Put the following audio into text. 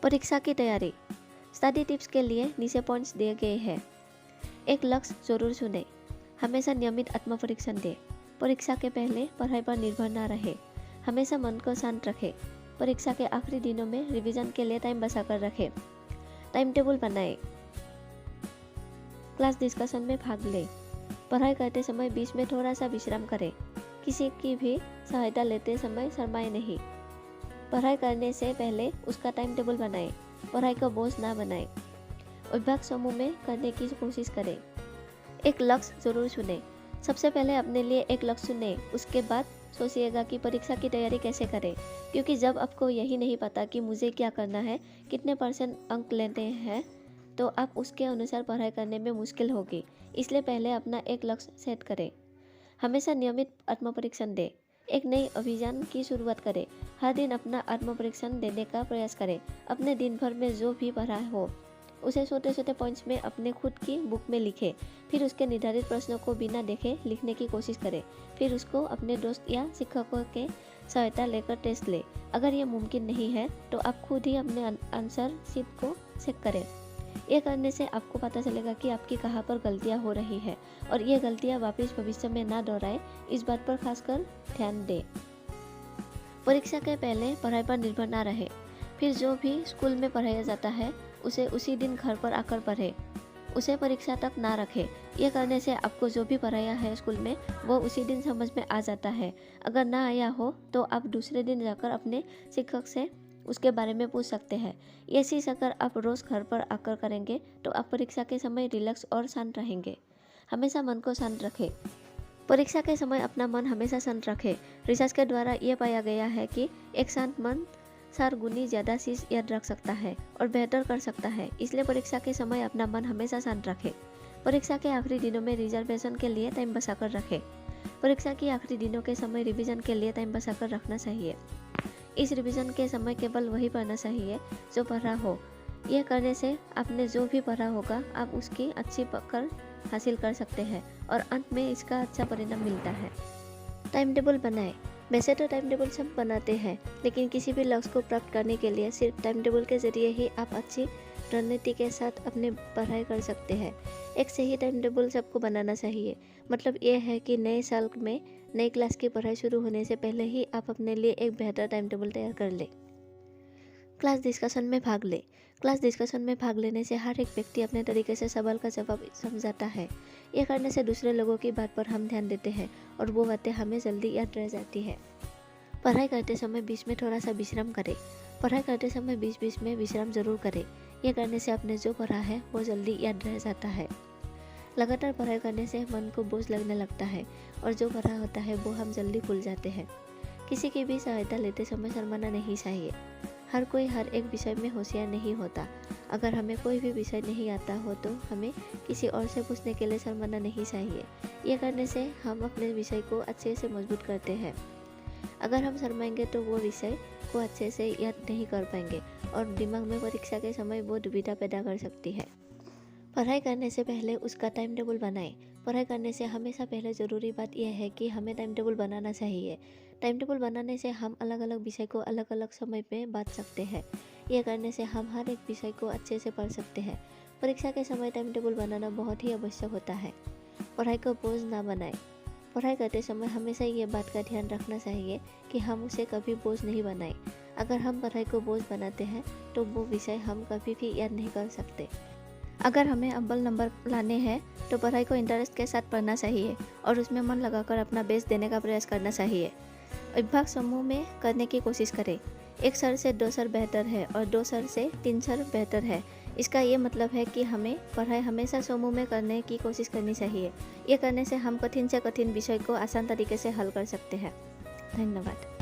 परीक्षा की तैयारी। स्टडी टिप्स के लिए नीचे पॉइंट्स दिए गए हैं। एक लक्ष्य जरूर चुनें। हमेशा नियमित आत्म परीक्षण दें। परीक्षा के पहले पढ़ाई पर निर्भर न रहे। हमेशा मन को शांत रखें। परीक्षा के आखिरी दिनों में रिवीजन के लिए टाइम बचाकर रखें। टाइम टेबल बनाएं। क्लास डिस्कशन में भाग लें। पढ़ाई करते समय बीच में थोड़ा सा विश्राम करें। किसी की भी सहायता लेते समय शर्माएं नहीं। पढ़ाई करने से पहले उसका टाइम टेबल बनाएं। पढ़ाई को बोझ ना बनाएं। अभ्यास समूह में करने की कोशिश करें। एक लक्ष्य जरूर चुनें। सबसे पहले अपने लिए एक लक्ष्य चुनें। उसके बाद सोचिएगा कि परीक्षा की तैयारी कैसे करें, क्योंकि जब आपको यही नहीं पता कि मुझे क्या करना है, कितने % अंक लेते हैं, तो आप उसके अनुसार पढ़ाई करने में मुश्किल होगी। इसलिए पहले अपना एक लक्ष्य सेट करें। हमेशा नियमित आत्म परीक्षण दें। एक नई अभियान की शुरुआत करें। हर दिन अपना आत्म परीक्षण देने का प्रयास करें। अपने दिन भर में जो भी पढ़ा हो उसे छोटे छोटे पॉइंट्स में अपने खुद की बुक में लिखें। फिर उसके निर्धारित प्रश्नों को बिना देखे लिखने की कोशिश करें। फिर उसको अपने दोस्त या शिक्षकों के सहायता लेकर टेस्ट लें। अगर यह मुमकिन नहीं है तो आप खुद ही अपने आंसर शीट को चेक करें। ये करने से आपको पता चलेगा कि आपकी कहाँ पर गलतियाँ हो रही है और ये गलतियाँ वापस भविष्य में ना दोहराए, इस बात पर खासकर ध्यान दें। परीक्षा के पहले पढ़ाई पर निर्भर ना रहे। फिर जो भी स्कूल में पढ़ाया जाता है उसे उसी दिन घर पर आकर पढ़े। उसे परीक्षा तक ना रखें। यह करने से आपको जो भी पढ़ाया है स्कूल में वो उसी दिन समझ में आ जाता है। अगर ना आया हो तो आप दूसरे दिन जाकर अपने शिक्षक से उसके बारे में पूछ सकते हैं। ये चीज़ अगर आप रोज़ घर पर आकर करेंगे तो आप परीक्षा के समय रिलैक्स और शांत रहेंगे। हमेशा मन को शांत रखें। परीक्षा के समय अपना मन हमेशा शांत रखें। रिसर्च के द्वारा ये पाया गया है कि एक शांत मन 4 गुनी ज़्यादा चीज़ याद रख सकता है और बेहतर कर सकता है। इसलिए परीक्षा के समय अपना मन हमेशा शांत रखें। परीक्षा के आखिरी दिनों में रिजर्वेशन के लिए टाइम बचाकर रखें। परीक्षा के आखिरी दिनों के समय रिवीजन के लिए टाइम बचाकर रखना चाहिए। इस रिवीजन के समय केवल वही पढ़ना चाहिए जो पढ़ा हो। यह करने से आपने जो भी पढ़ा होगा आप उसकी अच्छी पकड़ हासिल कर सकते हैं और अंत में इसका अच्छा परिणाम मिलता है। टाइम टेबल बनाएं। वैसे तो टाइम टेबल सब बनाते हैं, लेकिन किसी भी लक्ष्य को प्राप्त करने के लिए सिर्फ टाइम टेबल के जरिए ही आप अच्छी रणनीति के साथ अपने पढ़ाई कर सकते हैं। एक सही टाइम टेबल सबको बनाना चाहिए। मतलब ये है कि नए साल में नई क्लास की पढ़ाई शुरू होने से पहले ही आप अपने लिए एक बेहतर टाइम टेबल तैयार कर लें। क्लास डिस्कशन में भाग लें। क्लास डिस्कशन में भाग लेने से हर एक व्यक्ति अपने तरीके से सवाल का जवाब समझाता है। यह करने से दूसरे लोगों की बात पर हम ध्यान देते हैं और वो बातें हमें जल्दी याद रह जाती है। पढ़ाई करते समय बीच में थोड़ा सा विश्राम करें। पढ़ाई करते समय बीच में विश्राम जरूर करें। यह करने से आपने जो पढ़ा है वो जल्दी याद रह जाता है। लगातार पढ़ाई करने से मन को बोझ लगने लगता है और जो पढ़ा होता है वो हम जल्दी भूल जाते हैं। किसी की भी सहायता लेते समय शर्माना नहीं चाहिए। हर कोई हर एक विषय में होशियार नहीं होता। अगर हमें कोई भी विषय नहीं आता हो तो हमें किसी और से पूछने के लिए शर्माना नहीं चाहिए। यह करने से हम अपने विषय को अच्छे से मजबूत करते हैं। अगर हम शर्माएंगे तो वो विषय को अच्छे से याद नहीं कर पाएंगे और दिमाग में परीक्षा के समय वो दुविधा पैदा कर सकती है। पढ़ाई करने से पहले उसका टाइम टेबल बनाएं। पढ़ाई करने से हमेशा पहले ज़रूरी बात यह है कि हमें टाइम टेबल बनाना चाहिए। टाइम टेबल बनाने से हम अलग अलग विषय को अलग अलग समय में बांट सकते हैं। यह करने से हम हर एक विषय को अच्छे से पढ़ सकते हैं। परीक्षा के समय टाइम टेबल बनाना बहुत ही आवश्यक होता है। पढ़ाई को बोझ ना बनाएं। पढ़ाई करते समय हमेशा ये बात का ध्यान रखना चाहिए कि हम उसे कभी बोझ नहीं बनाएं। अगर हम पढ़ाई को बोझ बनाते हैं तो वो विषय हम कभी भी याद नहीं कर सकते। अगर हमें अव्वल नंबर लाने हैं तो पढ़ाई को इंटरेस्ट के साथ पढ़ना चाहिए और उसमें मन लगाकर अपना बेस्ट देने का प्रयास करना चाहिए। अभ्यास समूह में करने की कोशिश करें। 1 सर से 2 सर बेहतर है और 2 सर से 3 सर बेहतर है। इसका ये मतलब है कि हमें पढ़ाई हमेशा समूह में करने की कोशिश करनी चाहिए। ये करने से हम कठिन से कठिन विषय को आसान तरीके से हल कर सकते हैं। धन्यवाद।